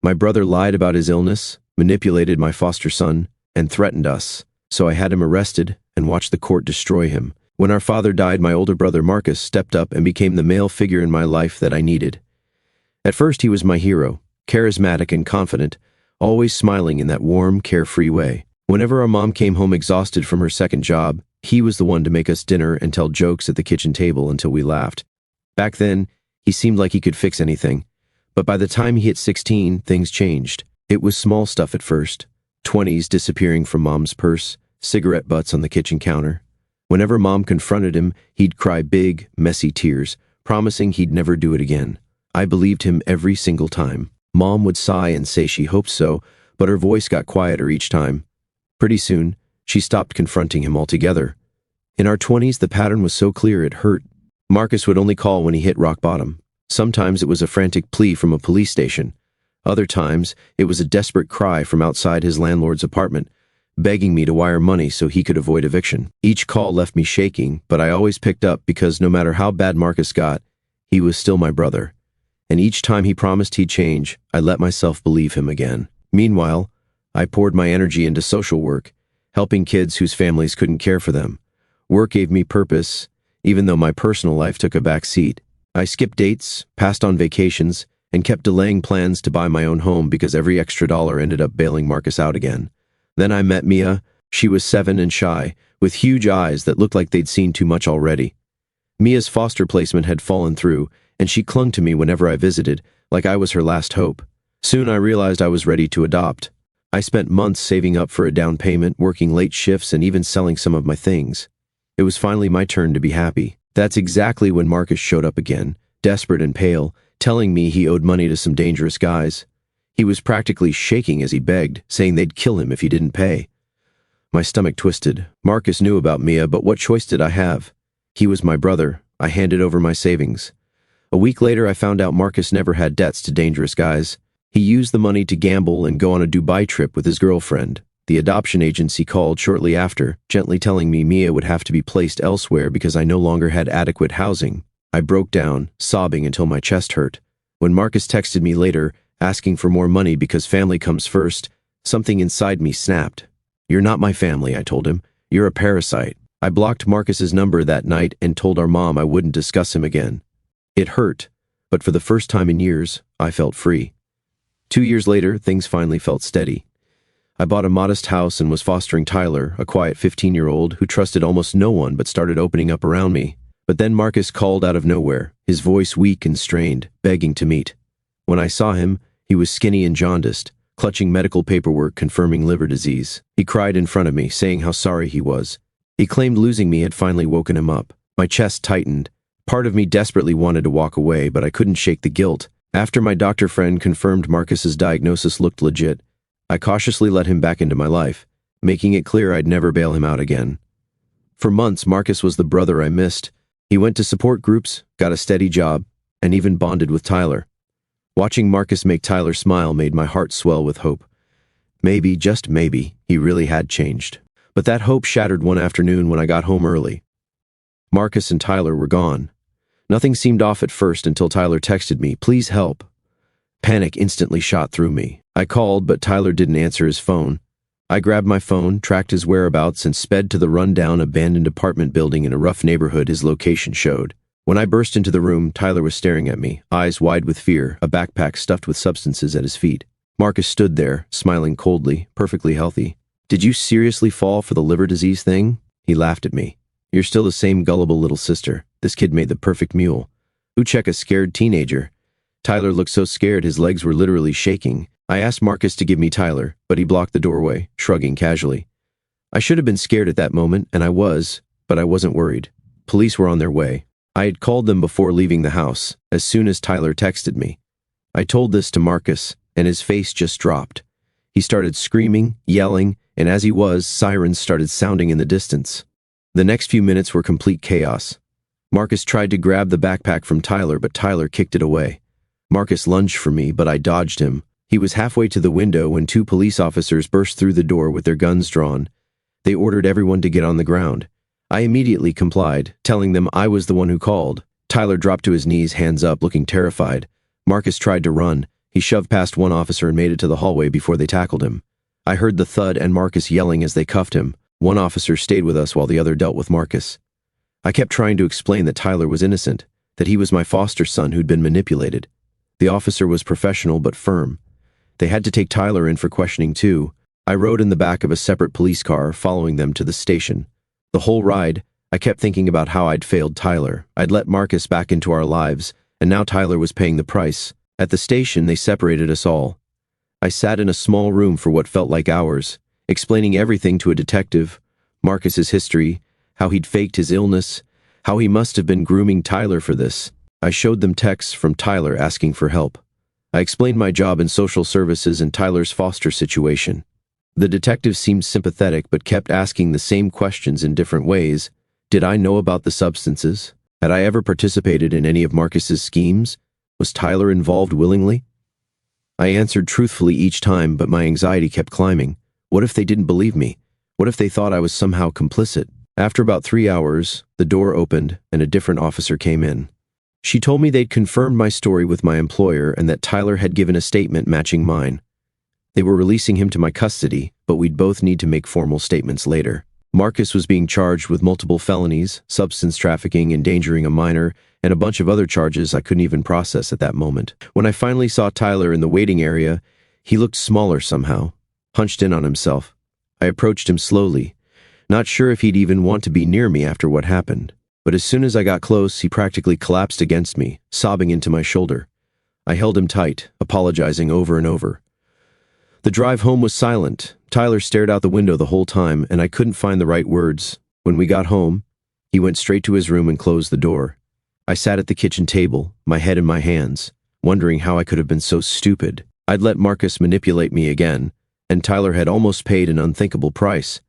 My brother lied about his illness, manipulated my foster son, and threatened us, so I had him arrested and watched the court destroy him. When our father died, my older brother Marcus stepped up and became the male figure in my life that I needed. At first, he was my hero, charismatic and confident, always smiling in that warm, carefree way. Whenever our mom came home exhausted from her second job, he was the one to make us dinner and tell jokes at the kitchen table until we laughed. Back then, he seemed like he could fix anything. But by the time he hit 16, things changed. It was small stuff at first. 20s disappearing from mom's purse, cigarette butts on the kitchen counter. Whenever mom confronted him, he'd cry big, messy tears, promising he'd never do it again. I believed him every single time. Mom would sigh and say she hoped so, but her voice got quieter each time. Pretty soon, she stopped confronting him altogether. In our 20s, the pattern was so clear it hurt. Marcus would only call when he hit rock bottom. Sometimes it was a frantic plea from a police station. Other times, it was a desperate cry from outside his landlord's apartment, begging me to wire money so he could avoid eviction. Each call left me shaking, but I always picked up because no matter how bad Marcus got, he was still my brother. And each time he promised he'd change, I let myself believe him again. Meanwhile, I poured my energy into social work, helping kids whose families couldn't care for them. Work gave me purpose, even though my personal life took a back seat. I skipped dates, passed on vacations, and kept delaying plans to buy my own home because every extra dollar ended up bailing Marcus out again. Then I met Mia. She was 7 and shy, with huge eyes that looked like they'd seen too much already. Mia's foster placement had fallen through, and she clung to me whenever I visited, like I was her last hope. Soon I realized I was ready to adopt. I spent months saving up for a down payment, working late shifts, and even selling some of my things. It was finally my turn to be happy. That's exactly when Marcus showed up again, desperate and pale, telling me he owed money to some dangerous guys. He was practically shaking as he begged, saying they'd kill him if he didn't pay. My stomach twisted. Marcus knew about Mia, but what choice did I have? He was my brother. I handed over my savings. A week later, I found out Marcus never had debts to dangerous guys. He used the money to gamble and go on a Dubai trip with his girlfriend. The adoption agency called shortly after, gently telling me Mia would have to be placed elsewhere because I no longer had adequate housing. I broke down, sobbing until my chest hurt. When Marcus texted me later, asking for more money because family comes first, something inside me snapped. "You're not my family," I told him. "You're a parasite." I blocked Marcus's number that night and told our mom I wouldn't discuss him again. It hurt, but for the first time in years, I felt free. 2 years later, things finally felt steady. I bought a modest house and was fostering Tyler, a quiet 15-year-old who trusted almost no one but started opening up around me. But then Marcus called out of nowhere, his voice weak and strained, begging to meet. When I saw him, he was skinny and jaundiced, clutching medical paperwork confirming liver disease. He cried in front of me, saying how sorry he was. He claimed losing me had finally woken him up. My chest tightened. Part of me desperately wanted to walk away, but I couldn't shake the guilt. After my doctor friend confirmed Marcus's diagnosis looked legit, I cautiously let him back into my life, making it clear I'd never bail him out again. For months, Marcus was the brother I missed. He went to support groups, got a steady job, and even bonded with Tyler. Watching Marcus make Tyler smile made my heart swell with hope. Maybe, just maybe, he really had changed. But that hope shattered one afternoon when I got home early. Marcus and Tyler were gone. Nothing seemed off at first until Tyler texted me, "Please help." Panic instantly shot through me. I called, but Tyler didn't answer his phone. I grabbed my phone, tracked his whereabouts, and sped to the rundown, abandoned apartment building in a rough neighborhood his location showed. When I burst into the room, Tyler was staring at me, eyes wide with fear, a backpack stuffed with substances at his feet. Marcus stood there, smiling coldly, perfectly healthy. "Did you seriously fall for the liver disease thing?" He laughed at me. "You're still the same gullible little sister. This kid made the perfect mule. Who check a scared teenager?" Tyler looked so scared his legs were literally shaking. I asked Marcus to give me Tyler, but he blocked the doorway, shrugging casually. I should have been scared at that moment, and I was, but I wasn't worried. Police were on their way. I had called them before leaving the house, as soon as Tyler texted me. I told this to Marcus, and his face just dropped. He started screaming, yelling, and as he was, sirens started sounding in the distance. The next few minutes were complete chaos. Marcus tried to grab the backpack from Tyler, but Tyler kicked it away. Marcus lunged for me, but I dodged him. He was halfway to the window when 2 police officers burst through the door with their guns drawn. They ordered everyone to get on the ground. I immediately complied, telling them I was the one who called. Tyler dropped to his knees, hands up, looking terrified. Marcus tried to run, He shoved past one officer and made it to the hallway before they tackled him. I heard the thud and Marcus yelling as they cuffed him. One officer stayed with us while the other dealt with Marcus. I kept trying to explain that Tyler was innocent, that he was my foster son who'd been manipulated. The officer was professional but firm. They had to take Tyler in for questioning too. I rode in the back of a separate police car, following them to the station. The whole ride, I kept thinking about how I'd failed Tyler. I'd let Marcus back into our lives, and now Tyler was paying the price. At the station, they separated us all. I sat in a small room for what felt like hours, explaining everything to a detective, Marcus's history, how he'd faked his illness, how he must have been grooming Tyler for this. I showed them texts from Tyler asking for help. I explained my job in social services and Tyler's foster situation. The detective seemed sympathetic but kept asking the same questions in different ways. Did I know about the substances? Had I ever participated in any of Marcus's schemes? Was Tyler involved willingly? I answered truthfully each time, but my anxiety kept climbing. What if they didn't believe me? What if they thought I was somehow complicit? After about 3 hours, the door opened and a different officer came in. She told me they'd confirmed my story with my employer and that Tyler had given a statement matching mine. They were releasing him to my custody, but we'd both need to make formal statements later. Marcus was being charged with multiple felonies, substance trafficking, endangering a minor, and a bunch of other charges I couldn't even process at that moment. When I finally saw Tyler in the waiting area, he looked smaller somehow, hunched in on himself. I approached him slowly, not sure if he'd even want to be near me after what happened. But as soon as I got close, he practically collapsed against me, sobbing into my shoulder. I held him tight, apologizing over and over. The drive home was silent. Tyler stared out the window the whole time, and I couldn't find the right words. When we got home, he went straight to his room and closed the door. I sat at the kitchen table, my head in my hands, wondering how I could have been so stupid. I'd let Marcus manipulate me again, and Tyler had almost paid an unthinkable price.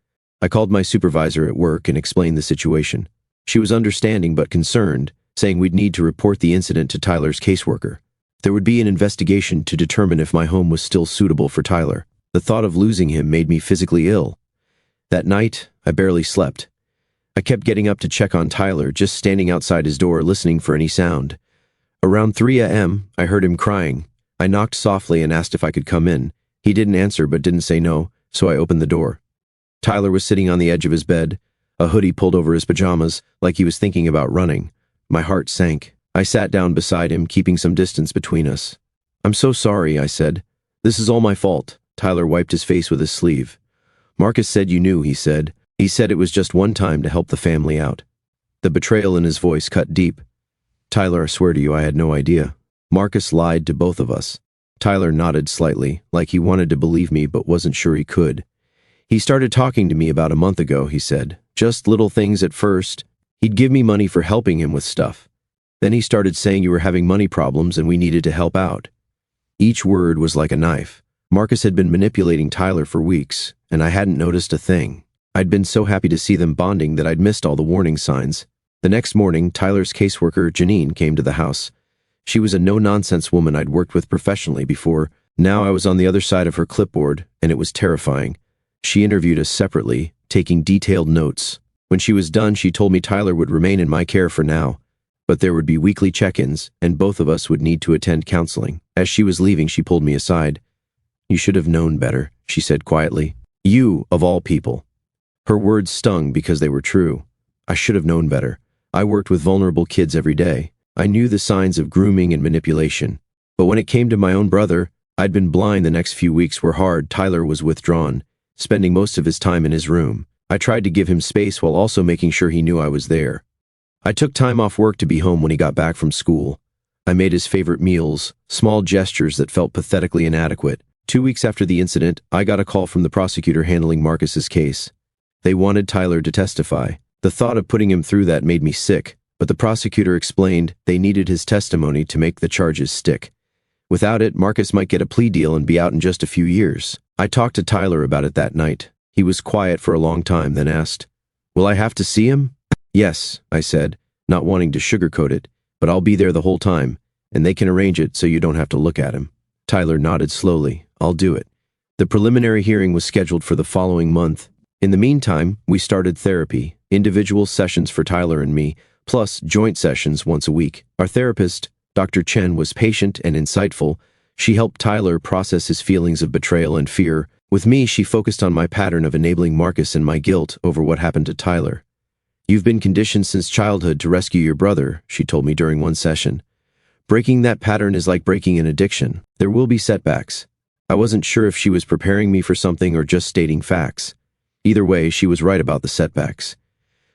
I called my supervisor at work and explained the situation. She was understanding but concerned, saying we'd need to report the incident to Tyler's caseworker. There would be an investigation to determine if my home was still suitable for Tyler. The thought of losing him made me physically ill. That night, I barely slept. I kept getting up to check on Tyler, just standing outside his door listening for any sound. Around 3 a.m., I heard him crying. I knocked softly and asked if I could come in. He didn't answer but didn't say no, so I opened the door. Tyler was sitting on the edge of his bed, a hoodie pulled over his pajamas, like he was thinking about running. My heart sank. I sat down beside him, keeping some distance between us. "I'm so sorry," I said. "This is all my fault." Tyler wiped his face with his sleeve. "Marcus said you knew," he said. "He said it was just one time to help the family out." The betrayal in his voice cut deep. "Tyler, I swear to you, I had no idea. Marcus lied to both of us." Tyler nodded slightly, like he wanted to believe me but wasn't sure he could. "He started talking to me about a month ago," he said. "Just little things at first. He'd give me money for helping him with stuff. Then he started saying you were having money problems and we needed to help out." Each word was like a knife. Marcus had been manipulating Tyler for weeks, and I hadn't noticed a thing. I'd been so happy to see them bonding that I'd missed all the warning signs. The next morning, Tyler's caseworker, Janine, came to the house. She was a no-nonsense woman I'd worked with professionally before. Now I was on the other side of her clipboard, and it was terrifying. She interviewed us separately, taking detailed notes. When she was done, she told me Tyler would remain in my care for now, but there would be weekly check-ins, and both of us would need to attend counseling. As she was leaving, she pulled me aside. "You should have known better," she said quietly. "You, of all people." Her words stung because they were true. I should have known better. I worked with vulnerable kids every day. I knew the signs of grooming and manipulation. But when it came to my own brother, I'd been blind. The next few weeks were hard. Tyler was withdrawn, spending most of his time in his room. I tried to give him space while also making sure he knew I was there. I took time off work to be home when he got back from school. I made his favorite meals, small gestures that felt pathetically inadequate. 2 weeks after the incident, I got a call from the prosecutor handling Marcus's case. They wanted Tyler to testify. The thought of putting him through that made me sick, but the prosecutor explained they needed his testimony to make the charges stick. Without it, Marcus might get a plea deal and be out in just a few years. I talked to Tyler about it that night. He was quiet for a long time, then asked, "Will I have to see him?" "Yes," I said, not wanting to sugarcoat it, "but I'll be there the whole time, and they can arrange it so you don't have to look at him." Tyler nodded slowly. "I'll do it." The preliminary hearing was scheduled for the following month. In the meantime, we started therapy, individual sessions for Tyler and me, plus joint sessions once a week. Our therapist, Dr. Chen, was patient and insightful. She helped Tyler process his feelings of betrayal and fear. With me, she focused on my pattern of enabling Marcus and my guilt over what happened to Tyler. "You've been conditioned since childhood to rescue your brother," she told me during one session. "Breaking that pattern is like breaking an addiction. There will be setbacks." I wasn't sure if she was preparing me for something or just stating facts. Either way, she was right about the setbacks.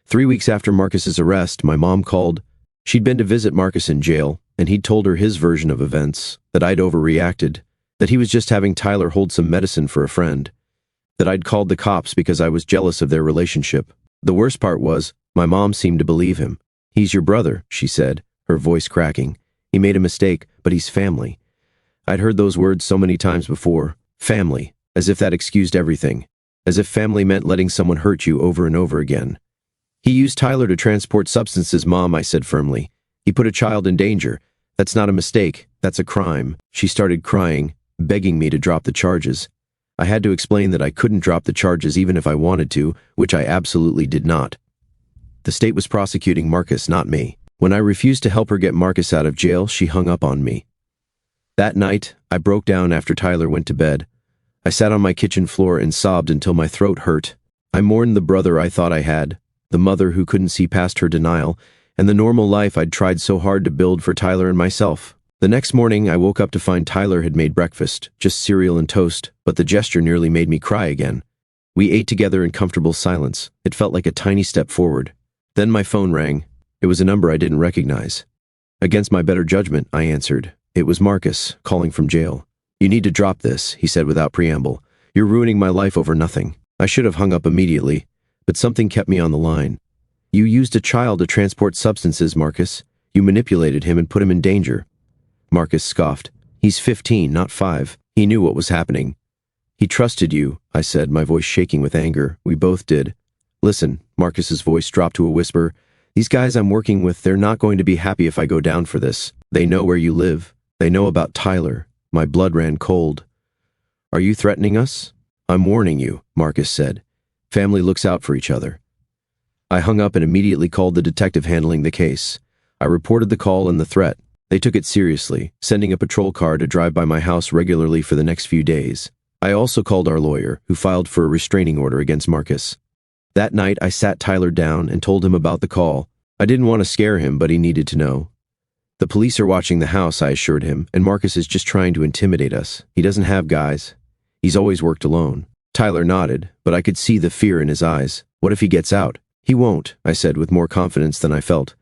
3 weeks after Marcus's arrest, my mom called. She'd been to visit Marcus in jail, and he'd told her his version of events, that I'd overreacted, that he was just having Tyler hold some medicine for a friend, that I'd called the cops because I was jealous of their relationship. The worst part was, my mom seemed to believe him. "He's your brother," she said, her voice cracking. "He made a mistake, but he's family." I'd heard those words so many times before. Family, as if that excused everything. As if family meant letting someone hurt you over and over again. "He used Tyler to transport substances, Mom," I said firmly. "He put a child in danger. That's not a mistake. That's a crime." She started crying, begging me to drop the charges. I had to explain that I couldn't drop the charges even if I wanted to, which I absolutely did not. The state was prosecuting Marcus, not me. When I refused to help her get Marcus out of jail, she hung up on me. That night, I broke down after Tyler went to bed. I sat on my kitchen floor and sobbed until my throat hurt. I mourned the brother I thought I had, the mother who couldn't see past her denial, and the normal life I'd tried so hard to build for Tyler and myself. The next morning, I woke up to find Tyler had made breakfast, just cereal and toast, but the gesture nearly made me cry again. We ate together in comfortable silence. It felt like a tiny step forward. Then my phone rang. It was a number I didn't recognize. Against my better judgment, I answered. It was Marcus, calling from jail. "You need to drop this," he said without preamble. "You're ruining my life over nothing." I should have hung up immediately, but something kept me on the line. "You used a child to transport substances, Marcus. You manipulated him and put him in danger." Marcus scoffed. "He's 15, not 5. He knew what was happening." "He trusted you," I said, my voice shaking with anger. We both did. "Listen," Marcus's voice dropped to a whisper. "These guys I'm working with, they're not going to be happy if I go down for this. They know where you live. They know about Tyler." My blood ran cold. "Are you threatening us?" "I'm warning you," Marcus said. "Family looks out for each other." I hung up and immediately called the detective handling the case. I reported the call and the threat. They took it seriously, sending a patrol car to drive by my house regularly for the next few days. I also called our lawyer, who filed for a restraining order against Marcus. That night, I sat Tyler down and told him about the call. I didn't want to scare him, but he needed to know. "The police are watching the house," I assured him, "and Marcus is just trying to intimidate us. He doesn't have guys. He's always worked alone." Tyler nodded, but I could see the fear in his eyes. "What if he gets out?" "He won't," I said with more confidence than I felt.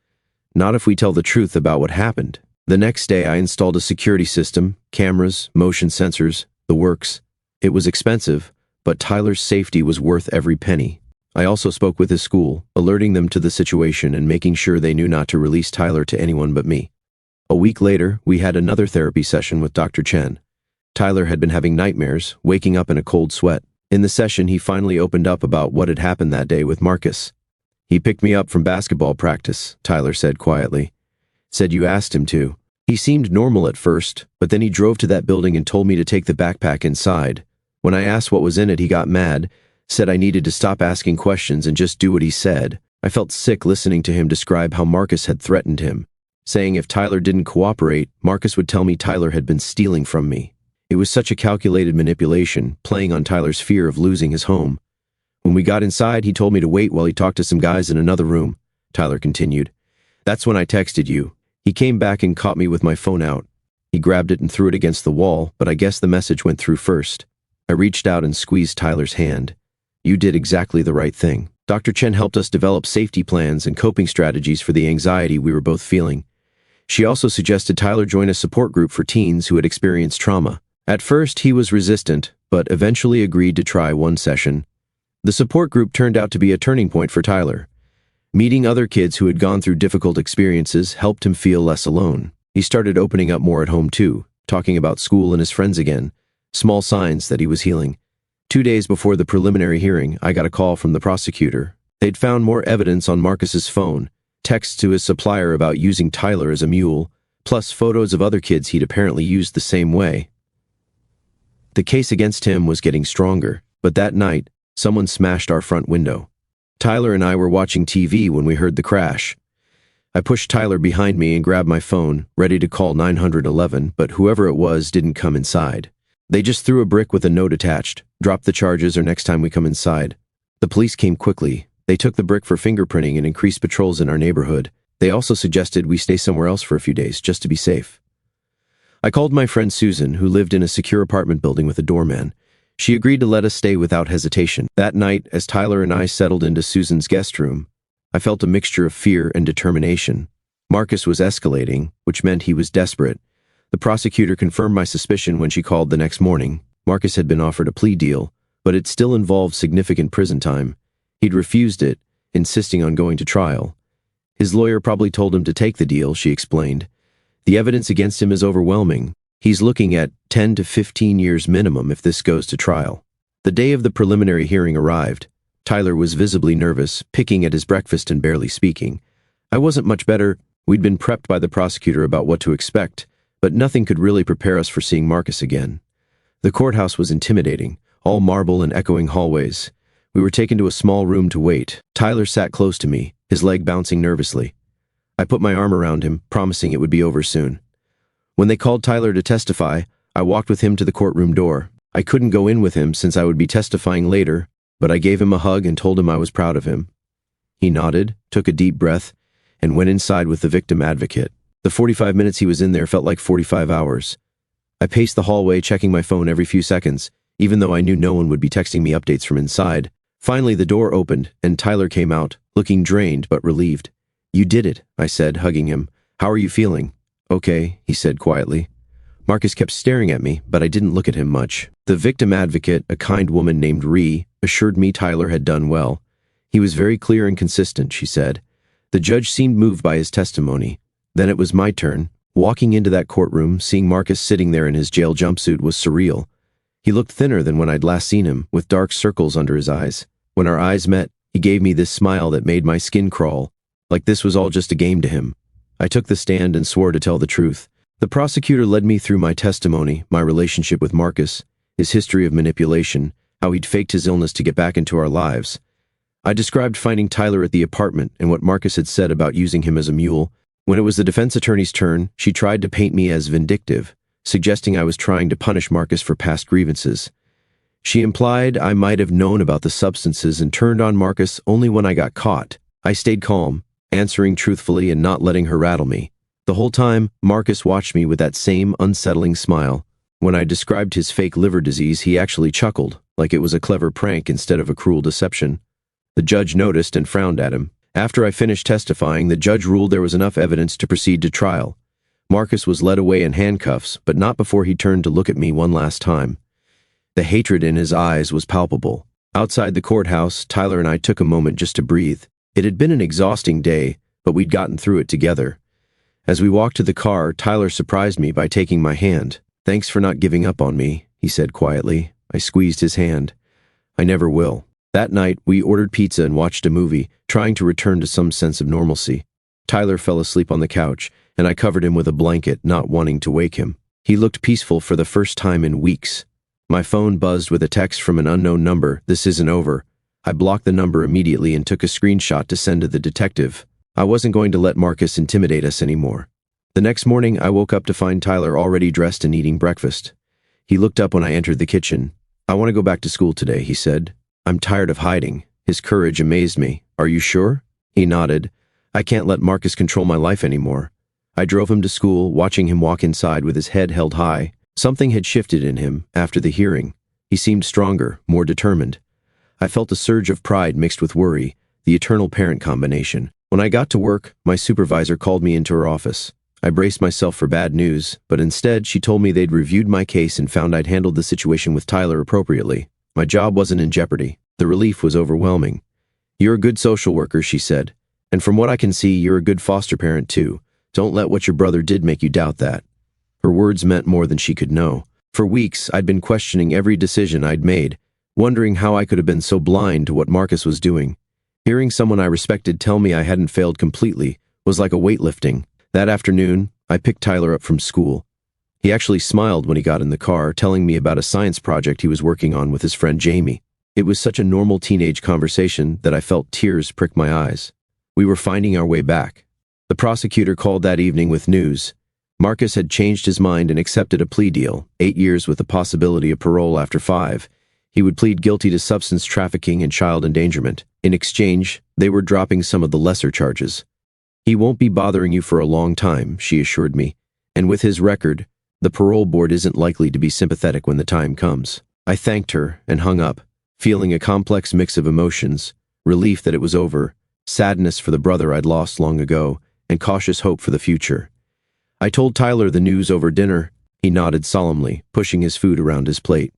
"Not if we tell the truth about what happened." The next day, I installed a security system, cameras, motion sensors, the works. It was expensive, but Tyler's safety was worth every penny. I also spoke with his school, alerting them to the situation and making sure they knew not to release Tyler to anyone but me. A week later, we had another therapy session with Dr. Chen. Tyler had been having nightmares, waking up in a cold sweat. In the session, he finally opened up about what had happened that day with Marcus. "He picked me up from basketball practice," Tyler said quietly. "Said you asked him to. He seemed normal at first, but then he drove to that building and told me to take the backpack inside. When I asked what was in it, he got mad, said I needed to stop asking questions and just do what he said. I felt sick listening to him describe how Marcus had threatened him, saying if Tyler didn't cooperate, Marcus would tell me Tyler had been stealing from me. It was such a calculated manipulation, playing on Tyler's fear of losing his home. When we got inside, he told me to wait while he talked to some guys in another room," Tyler continued. "That's when I texted you. He came back and caught me with my phone out. He grabbed it and threw it against the wall, but I guess the message went through first. I reached out and squeezed Tyler's hand. You did exactly the right thing. Dr. Chen helped us develop safety plans and coping strategies for the anxiety we were both feeling. She also suggested Tyler join a support group for teens who had experienced trauma. At first, he was resistant, but eventually agreed to try one session. The support group turned out to be a turning point for Tyler. Meeting other kids who had gone through difficult experiences helped him feel less alone. He started opening up more at home too, talking about school and his friends again. Small signs that he was healing. 2 days before the preliminary hearing, I got a call from the prosecutor. They'd found more evidence on Marcus's phone, texts to his supplier about using Tyler as a mule, plus photos of other kids he'd apparently used the same way. The case against him was getting stronger, but that night, someone smashed our front window. Tyler and I were watching TV when we heard the crash. I pushed Tyler behind me and grabbed my phone, ready to call 911, but whoever it was didn't come inside. They just threw a brick with a note attached. Drop the charges or next time we come inside. The police came quickly. They took the brick for fingerprinting and increased patrols in our neighborhood. They also suggested we stay somewhere else for a few days, just to be safe. I called my friend Susan, who lived in a secure apartment building with a doorman. She agreed to let us stay without hesitation. That night, as Tyler and I settled into Susan's guest room, I felt a mixture of fear and determination. Marcus was escalating, which meant he was desperate. The prosecutor confirmed my suspicion when she called the next morning. Marcus had been offered a plea deal, but it still involved significant prison time. He'd refused it, insisting on going to trial. His lawyer probably told him to take the deal, she explained. The evidence against him is overwhelming. He's looking at 10 to 15 years minimum if this goes to trial. The day of the preliminary hearing arrived. Tyler was visibly nervous, picking at his breakfast and barely speaking. I wasn't much better. We'd been prepped by the prosecutor about what to expect, but nothing could really prepare us for seeing Marcus again. The courthouse was intimidating, all marble and echoing hallways. We were taken to a small room to wait. Tyler sat close to me, his leg bouncing nervously. I put my arm around him, promising it would be over soon. When they called Tyler to testify, I walked with him to the courtroom door. I couldn't go in with him since I would be testifying later, but I gave him a hug and told him I was proud of him. He nodded, took a deep breath, and went inside with the victim advocate. The 45 minutes he was in there felt like 45 hours. I paced the hallway, checking my phone every few seconds, even though I knew no one would be texting me updates from inside. Finally, the door opened, and Tyler came out, looking drained but relieved. "You did it," I said, hugging him. "How are you feeling?" "Okay," he said quietly. Marcus kept staring at me, but I didn't look at him much. The victim advocate, a kind woman named Ree, assured me Tyler had done well. He was very clear and consistent, she said. The judge seemed moved by his testimony. Then it was my turn. Walking into that courtroom, seeing Marcus sitting there in his jail jumpsuit was surreal. He looked thinner than when I'd last seen him, with dark circles under his eyes. When our eyes met, he gave me this smile that made my skin crawl, like this was all just a game to him. I took the stand and swore to tell the truth. The prosecutor led me through my testimony, my relationship with Marcus, his history of manipulation, how he'd faked his illness to get back into our lives. I described finding Tyler at the apartment and what Marcus had said about using him as a mule. When it was the defense attorney's turn, she tried to paint me as vindictive, suggesting I was trying to punish Marcus for past grievances. She implied I might have known about the substances and turned on Marcus only when I got caught. I stayed calm, answering truthfully and not letting her rattle me. The whole time, Marcus watched me with that same unsettling smile. When I described his fake liver disease, he actually chuckled, like it was a clever prank instead of a cruel deception. The judge noticed and frowned at him. After I finished testifying, the judge ruled there was enough evidence to proceed to trial. Marcus was led away in handcuffs, but not before he turned to look at me one last time. The hatred in his eyes was palpable. Outside the courthouse, Tyler and I took a moment just to breathe. It had been an exhausting day, but we'd gotten through it together. As we walked to the car, Tyler surprised me by taking my hand. "Thanks for not giving up on me," he said quietly. I squeezed his hand. "I never will." That night, we ordered pizza and watched a movie, trying to return to some sense of normalcy. Tyler fell asleep on the couch, and I covered him with a blanket, not wanting to wake him. He looked peaceful for the first time in weeks. My phone buzzed with a text from an unknown number. "This isn't over." I blocked the number immediately and took a screenshot to send to the detective. I wasn't going to let Marcus intimidate us anymore. The next morning, I woke up to find Tyler already dressed and eating breakfast. He looked up when I entered the kitchen. "I want to go back to school today," he said. "I'm tired of hiding." His courage amazed me. "Are you sure?" He nodded. "I can't let Marcus control my life anymore." I drove him to school, watching him walk inside with his head held high. Something had shifted in him after the hearing. He seemed stronger, more determined. I felt a surge of pride mixed with worry, the eternal parent combination. When I got to work, my supervisor called me into her office. I braced myself for bad news, but instead she told me they'd reviewed my case and found I'd handled the situation with Tyler appropriately. My job wasn't in jeopardy. The relief was overwhelming. "You're a good social worker," she said. "And from what I can see, you're a good foster parent too. Don't let what your brother did make you doubt that." Her words meant more than she could know. For weeks, I'd been questioning every decision I'd made, wondering how I could have been so blind to what Marcus was doing. Hearing someone I respected tell me I hadn't failed completely was like a weightlifting. That afternoon, I picked Tyler up from school. He actually smiled when he got in the car, telling me about a science project he was working on with his friend Jamie. It was such a normal teenage conversation that I felt tears prick my eyes. We were finding our way back. The prosecutor called that evening with news. Marcus had changed his mind and accepted a plea deal, 8 years with the possibility of parole after 5. He would plead guilty to substance trafficking and child endangerment. In exchange, they were dropping some of the lesser charges. "He won't be bothering you for a long time," she assured me. "And with his record, the parole board isn't likely to be sympathetic when the time comes." I thanked her and hung up, feeling a complex mix of emotions, relief that it was over, sadness for the brother I'd lost long ago, and cautious hope for the future. I told Tyler the news over dinner. He nodded solemnly, pushing his food around his plate.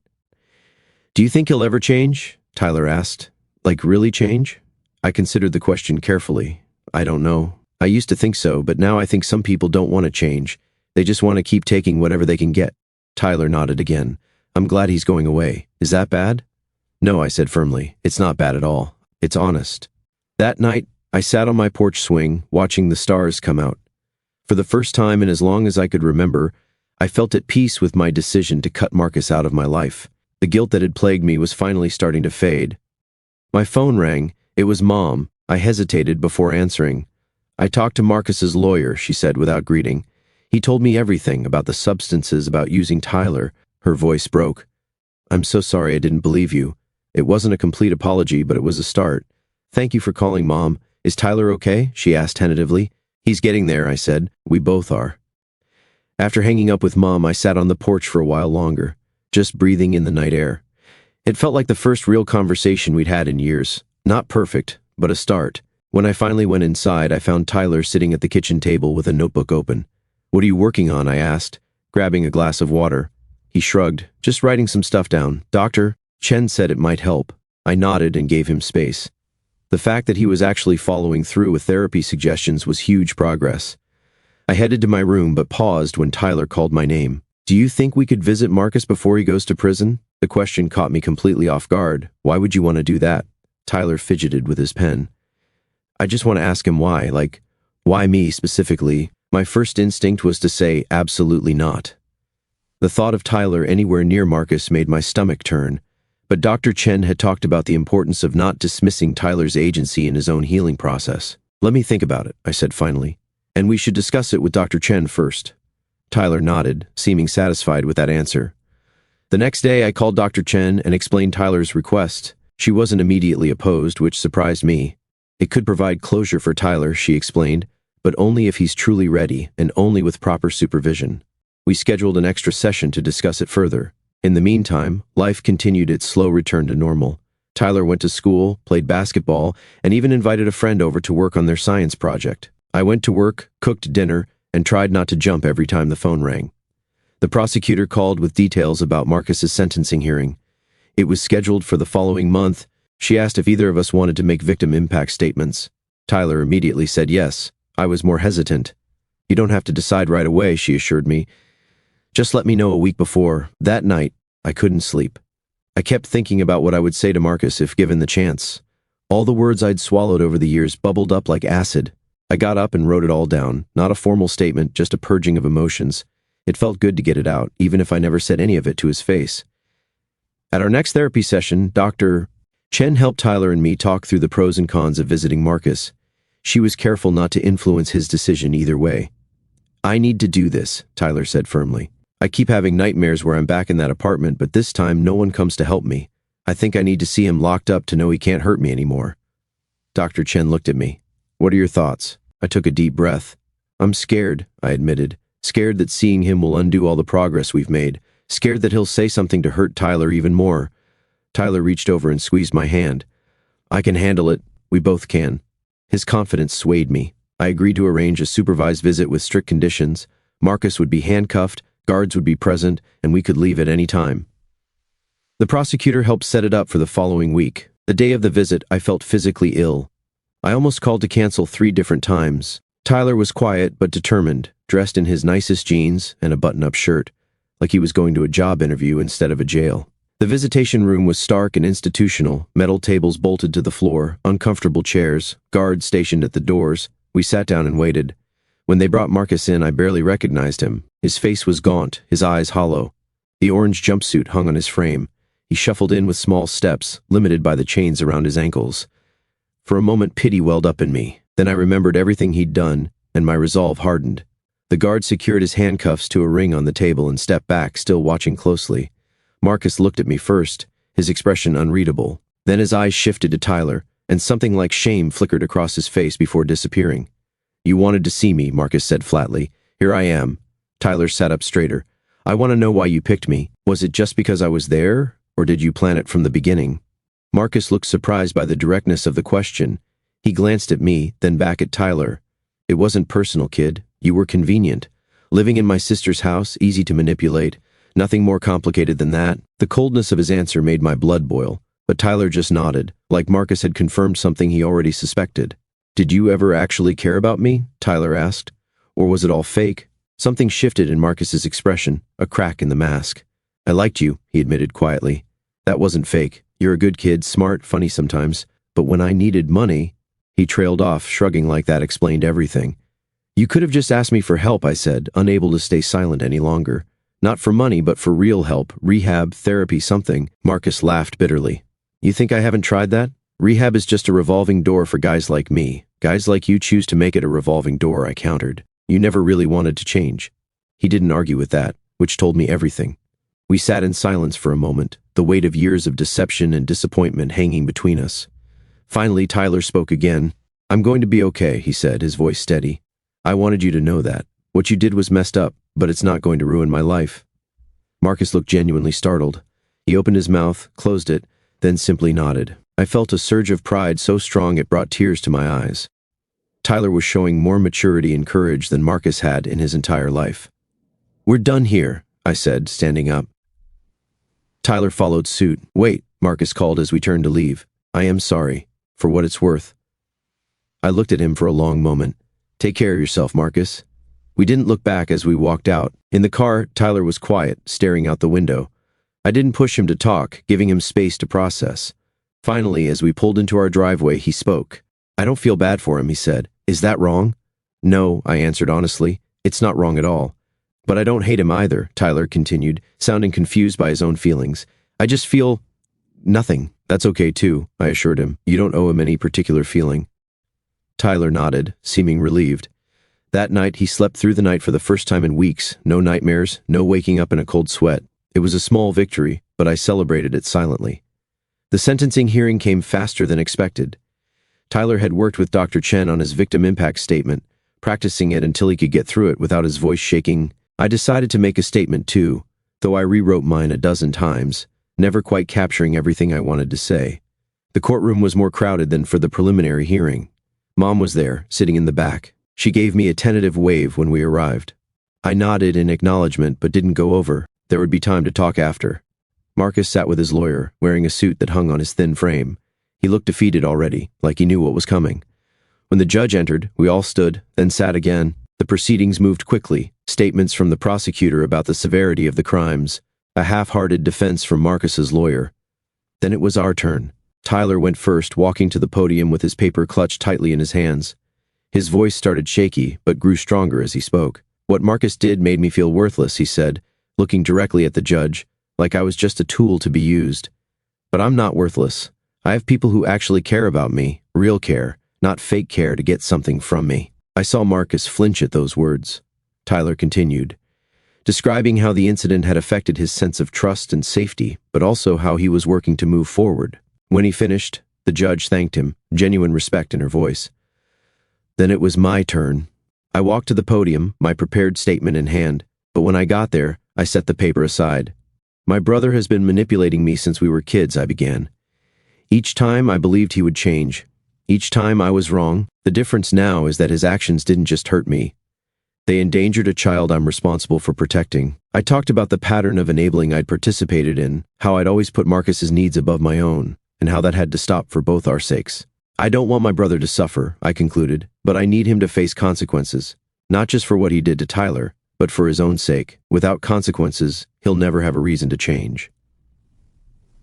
"Do you think he'll ever change?" Tyler asked. "Like, really change?" I considered the question carefully. "I don't know. I used to think so, but now I think some people don't want to change. They just want to keep taking whatever they can get." Tyler nodded again. "I'm glad he's going away. Is that bad?" "No," I said firmly. "It's not bad at all. It's honest." That night, I sat on my porch swing, watching the stars come out. For the first time in as long as I could remember, I felt at peace with my decision to cut Marcus out of my life. The guilt that had plagued me was finally starting to fade. My phone rang. It was Mom. I hesitated before answering. "I talked to Marcus's lawyer," she said without greeting. "He told me everything about the substances, about using Tyler." Her voice broke. "I'm so sorry I didn't believe you. It wasn't a complete apology, but it was a start. Thank you for calling, Mom. Is Tyler okay?" she asked tentatively. "He's getting there," I said. "We both are." After hanging up with Mom, I sat on the porch for a while longer, just breathing in the night air. It felt like the first real conversation we'd had in years. Not perfect, but a start. When I finally went inside, I found Tyler sitting at the kitchen table with a notebook open. "What are you working on?" I asked, grabbing a glass of water. He shrugged. "Just writing some stuff down. Dr. Chen said it might help." I nodded and gave him space. The fact that he was actually following through with therapy suggestions was huge progress. I headed to my room but paused when Tyler called my name. "Do you think we could visit Marcus before he goes to prison?" The question caught me completely off guard. "Why would you want to do that?" Tyler fidgeted with his pen. "I just want to ask him why, like, why me specifically?" My first instinct was to say absolutely not. The thought of Tyler anywhere near Marcus made my stomach turn. But Dr. Chen had talked about the importance of not dismissing Tyler's agency in his own healing process. "Let me think about it," I said finally. "And we should discuss it with Dr. Chen first." Tyler nodded, seeming satisfied with that answer. The next day, I called Dr. Chen and explained Tyler's request. She wasn't immediately opposed, which surprised me. "It could provide closure for Tyler," she explained, "but only if he's truly ready and only with proper supervision." We scheduled an extra session to discuss it further. In the meantime, life continued its slow return to normal. Tyler went to school, played basketball, and even invited a friend over to work on their science project. I went to work, cooked dinner, and tried not to jump every time the phone rang. The prosecutor called with details about Marcus's sentencing hearing. It was scheduled for the following month. She asked if either of us wanted to make victim impact statements. Tyler immediately said yes. I was more hesitant. "You don't have to decide right away," she assured me. "Just let me know a week before." That night, I couldn't sleep. I kept thinking about what I would say to Marcus if given the chance. All the words I'd swallowed over the years bubbled up like acid. I got up and wrote it all down, not a formal statement, just a purging of emotions. It felt good to get it out, even if I never said any of it to his face. At our next therapy session, Dr. Chen helped Tyler and me talk through the pros and cons of visiting Marcus. She was careful not to influence his decision either way. "I need to do this," Tyler said firmly. "I keep having nightmares where I'm back in that apartment, but this time no one comes to help me. I think I need to see him locked up to know he can't hurt me anymore." Dr. Chen looked at me. "What are your thoughts?" I took a deep breath. "I'm scared," I admitted. "Scared that seeing him will undo all the progress we've made. Scared that he'll say something to hurt Tyler even more." Tyler reached over and squeezed my hand. "I can handle it. We both can." His confidence swayed me. I agreed to arrange a supervised visit with strict conditions. Marcus would be handcuffed, guards would be present, and we could leave at any time. The prosecutor helped set it up for the following week. The day of the visit, I felt physically ill. I almost called to cancel 3 different times. Tyler was quiet but determined, dressed in his nicest jeans and a button-up shirt, like he was going to a job interview instead of a jail. The visitation room was stark and institutional, metal tables bolted to the floor, uncomfortable chairs, guards stationed at the doors. We sat down and waited. When they brought Marcus in, I barely recognized him. His face was gaunt, his eyes hollow. The orange jumpsuit hung on his frame. He shuffled in with small steps, limited by the chains around his ankles. For a moment, pity welled up in me. Then I remembered everything he'd done, and my resolve hardened. The guard secured his handcuffs to a ring on the table and stepped back, still watching closely. Marcus looked at me first, his expression unreadable. Then his eyes shifted to Tyler, and something like shame flickered across his face before disappearing. "You wanted to see me," Marcus said flatly. "Here I am." Tyler sat up straighter. "I want to know why you picked me. Was it just because I was there, or did you plan it from the beginning?" Marcus looked surprised by the directness of the question. He glanced at me, then back at Tyler. "It wasn't personal, kid. You were convenient. Living in my sister's house, easy to manipulate. Nothing more complicated than that." The coldness of his answer made my blood boil, but Tyler just nodded, like Marcus had confirmed something he already suspected. "Did you ever actually care about me?" Tyler asked. "Or was it all fake?" Something shifted in Marcus's expression, a crack in the mask. "I liked you," he admitted quietly. "That wasn't fake. You're a good kid, smart, funny sometimes. But when I needed money—" He trailed off, shrugging like that explained everything. "You could have just asked me for help," I said, unable to stay silent any longer. "Not for money, but for real help, rehab, therapy, something." Marcus laughed bitterly. "You think I haven't tried that? Rehab is just a revolving door for guys like me. Guys like you choose to make it a revolving door," I countered. "You never really wanted to change." He didn't argue with that, which told me everything. We sat in silence for a moment, the weight of years of deception and disappointment hanging between us. Finally, Tyler spoke again. "I'm going to be okay," he said, his voice steady. "I wanted you to know that. What you did was messed up, but it's not going to ruin my life." Marcus looked genuinely startled. He opened his mouth, closed it, then simply nodded. I felt a surge of pride so strong it brought tears to my eyes. Tyler was showing more maturity and courage than Marcus had in his entire life. "We're done here," I said, standing up. Tyler followed suit. "Wait," Marcus called as we turned to leave. "I am sorry, for what it's worth." I looked at him for a long moment. "Take care of yourself, Marcus." We didn't look back as we walked out. In the car, Tyler was quiet, staring out the window. I didn't push him to talk, giving him space to process. Finally, as we pulled into our driveway, he spoke. "I don't feel bad for him," he said. "Is that wrong?" "No," I answered honestly. "It's not wrong at all." "But I don't hate him either," Tyler continued, sounding confused by his own feelings. "I just feel nothing." "That's okay too," I assured him. "You don't owe him any particular feeling." Tyler nodded, seeming relieved. That night, he slept through the night for the first time in weeks. No nightmares, no waking up in a cold sweat. It was a small victory, but I celebrated it silently. The sentencing hearing came faster than expected. Tyler had worked with Dr. Chen on his victim impact statement, practicing it until he could get through it without his voice shaking. I decided to make a statement too, though I rewrote mine a dozen times, never quite capturing everything I wanted to say. The courtroom was more crowded than for the preliminary hearing. Mom was there, sitting in the back. She gave me a tentative wave when we arrived. I nodded in acknowledgement but didn't go over. There would be time to talk after. Marcus sat with his lawyer, wearing a suit that hung on his thin frame. He looked defeated already, like he knew what was coming. When the judge entered, we all stood, then sat again. The proceedings moved quickly, statements from the prosecutor about the severity of the crimes, a half-hearted defense from Marcus's lawyer. Then it was our turn. Tyler went first, walking to the podium with his paper clutched tightly in his hands. His voice started shaky, but grew stronger as he spoke. "What Marcus did made me feel worthless," he said, looking directly at the judge, like I was just a tool to be used. "But I'm not worthless. I have people who actually care about me, real care, not fake care to get something from me." I saw Marcus flinch at those words. Tyler continued, describing how the incident had affected his sense of trust and safety, but also how he was working to move forward. When he finished, the judge thanked him, genuine respect in her voice. Then it was my turn. I walked to the podium, my prepared statement in hand, but when I got there, I set the paper aside. "My brother has been manipulating me since we were kids," I began. "Each time I believed he would change. Each time I was wrong. The difference now is that his actions didn't just hurt me. They endangered a child I'm responsible for protecting." I talked about the pattern of enabling I'd participated in, how I'd always put Marcus's needs above my own, and how that had to stop for both our sakes. "I don't want my brother to suffer," I concluded, "but I need him to face consequences, not just for what he did to Tyler, but for his own sake. Without consequences, he'll never have a reason to change."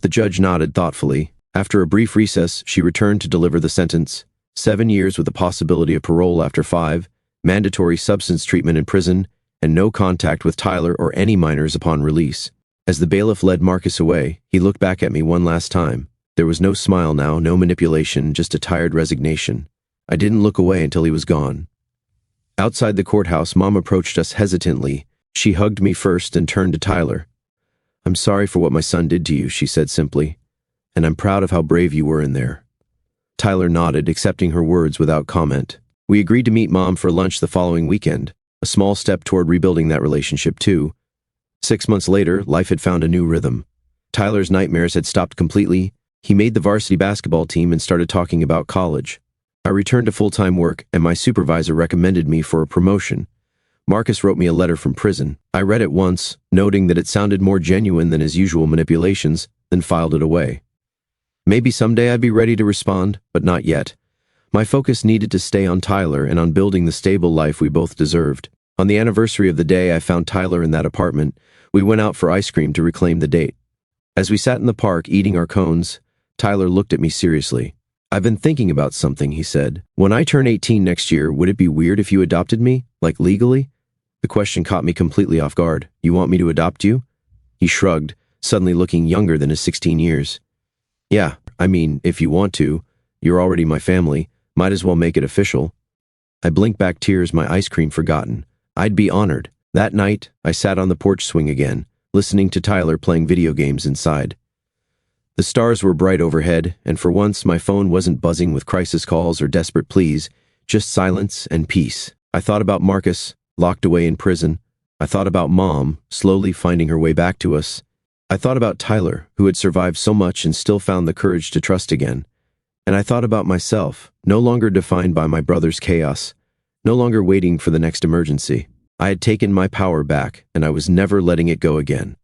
The judge nodded thoughtfully. After a brief recess, she returned to deliver the sentence: 7 years with the possibility of parole after 5, mandatory substance treatment in prison, and no contact with Tyler or any minors upon release. As the bailiff led Marcus away, he looked back at me one last time. There was no smile now, no manipulation, just a tired resignation. I didn't look away until he was gone. Outside the courthouse, Mom approached us hesitantly. She hugged me first and turned to Tyler. "I'm sorry for what my son did to you," she said simply, "and I'm proud of how brave you were in there." Tyler nodded, accepting her words without comment. We agreed to meet Mom for lunch the following weekend, a small step toward rebuilding that relationship too. 6 months later, life had found a new rhythm. Tyler's nightmares had stopped completely. He made the varsity basketball team and started talking about college. I returned to full-time work, and my supervisor recommended me for a promotion. Marcus wrote me a letter from prison. I read it once, noting that it sounded more genuine than his usual manipulations, then filed it away. Maybe someday I'd be ready to respond, but not yet. My focus needed to stay on Tyler and on building the stable life we both deserved. On the anniversary of the day I found Tyler in that apartment, we went out for ice cream to reclaim the date. As we sat in the park eating our cones, Tyler looked at me seriously. "I've been thinking about something," he said. "When I turn 18 next year, would it be weird if you adopted me? Like legally?" The question caught me completely off guard. "You want me to adopt you?" He shrugged, suddenly looking younger than his 16 years. "Yeah, I mean, if you want to. You're already my family. Might as well make it official." I blinked back tears, my ice cream forgotten. I'd be honored. That night, I sat on the porch swing again, listening to Tyler playing video games inside. The stars were bright overhead, and for once my phone wasn't buzzing with crisis calls or desperate pleas, just silence and peace. I thought about Marcus, locked away in prison. I thought about Mom, slowly finding her way back to us. I thought about Tyler, who had survived so much and still found the courage to trust again. And I thought about myself, no longer defined by my brother's chaos, no longer waiting for the next emergency. I had taken my power back, and I was never letting it go again.